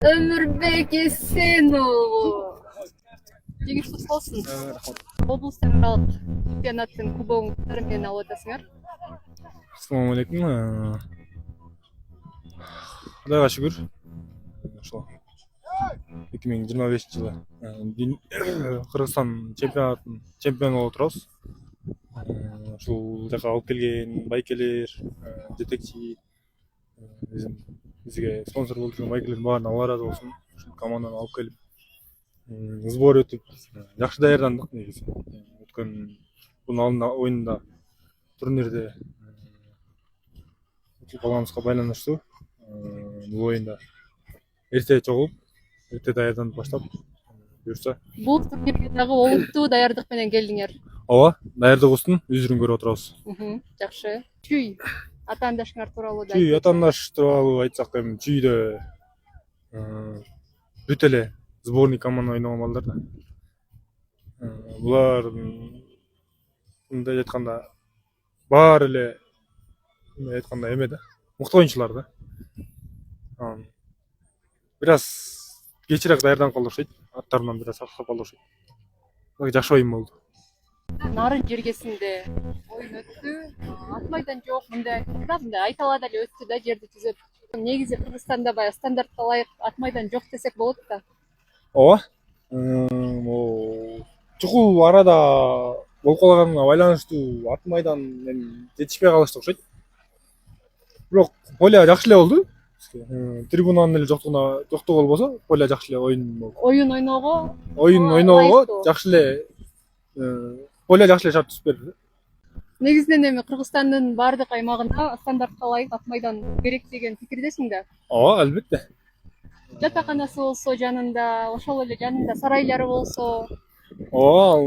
Өмүрбек Эсенов. Жеңиш кутlu болсун. Облустараралык чемпионаттын кубогун катары менен алып атасыңар. Assalomu alaykum. Xudoga shukr. Ошо 2025-жылы Кыргызстан чемпионатын чемпион болуп турабыз. Ушул жака алып келген байкелер, жетекчи, бизге спонсор болуп жүргөн байкелердин баарына Алла ыраазы болсун. Ушул команданы алып келип, сбор өтүп, жакшы даярдандык негизи. Өткөн бунун алдында оюнда турнирде баланска байланыштуу бул оюнда эрте чогулуп, эрте даярданып баштап, буюрса. Бул турнирге дагы олуттуу даярдык менен келдиңер. Ооба, даярдыгыбыздын үзүрүн көрүп отурабыз. Жакшы. Чүй атаандашыңар тууралуу да. Чүй атаандаш тууралуу айтсак эми чүйдө бүт эле сборный команда ойногон балдар да. Булардын мындай айтканда баары эле айтканда эме да, мыкты оюнчулар да. Бир аз кечирээк даярданып калды окшойт. Аттарынан бир аз аксап калды окшойт. Жакшы оюн болду. Нарын жергесинде оюн өттү. Ат майдан жок, мындай айталады эле өттү да жерди түзөп. Негизи Кыргызстанда баягы стандартка ылайык ат майдан жок десек болот да. Ооба. Чукул арада болуп калганына байланыштуу ат майдан эми жетишпей калышты окшойт. Бирок поле жакшы эле болду. Трибунанын эле жоктугу болбосо, поле жакшы эле оюн болду. Оюн ойноого жакшы эле поле жакшы эле шарт түзүп берди. Негизинен эми Кыргызстандын баардык аймагында стандартка ылайык ат майдан керек деген пикирдесиң да. Ооба, албетте. Жатаканасы болсо жанында, ошол эле жанында сарайлары болсо. Ооба,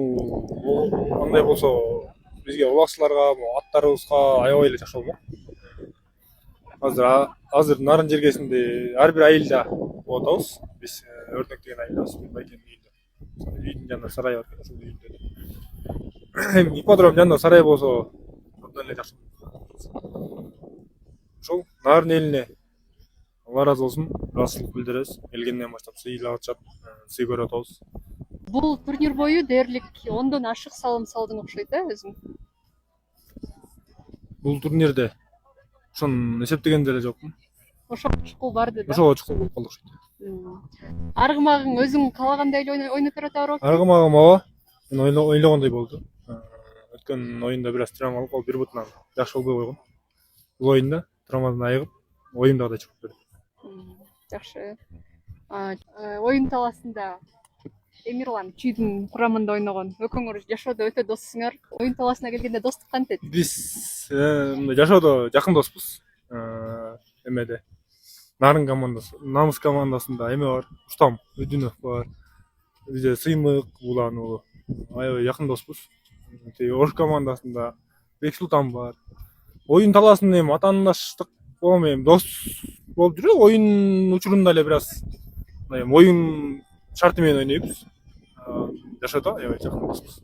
андай болсо бизге улакчыларга, аттарыбызга аябай эле жакшы болмок. Азыр Нарын жергесинде ар бир айылда болуп атабыз. Биз Өрнөк деген айылдабыз, байкенин үйүндө. Үйдүн жанында сарай бар, ошол үйүндө. Эми ипподром жанында сарай болсо абдан эле жакшы. Ошол Нарын элине Алла ыраазы болсун, ыраазычылык билдиребиз. Келгенден баштап сыйлап атышат, сый көрүп атабыз. Бул турнир бою дээрлик 10дон ашык салым салдың окшойт да өзүң. Бул турнирде ошон эсептегенде эле жокмун. Ошо чукул барды да. Ошого чукул болуп калды окшойт. Аргымагың өзүң каалагандай эле ойнотор атабы? Аргымагым ооба. Мен ойлогондой болду. Өткөн оюнда бир аз травма алып, бир бутунан жакшы болбой койгон. Бул оюнда травмадан айыгып, оюндагыдай чыгып берди. Жакшы. Оюн талаасында Эмирлан чүйдүн курамында ойногон. Экөөңөр жашоодо өтө доссуңар. Оюн талаасына келгенде достук кантет? Биз жашоодо жакын доспуз. Эмеде Нарын командасы, Намыс командасында эме бар, Устам Өдүнов бар. Бизде Сыймык Булан уулу аябай жакын доспуз. Ош командасында Бексултан бар. Оюн талаасында эми атаандаштык болом, эми дос болуп жүрөбүз. Оюн учурунда эле бир аз оюн шарты менен ойнойбуз. Жашоодо аябай жакын доспуз.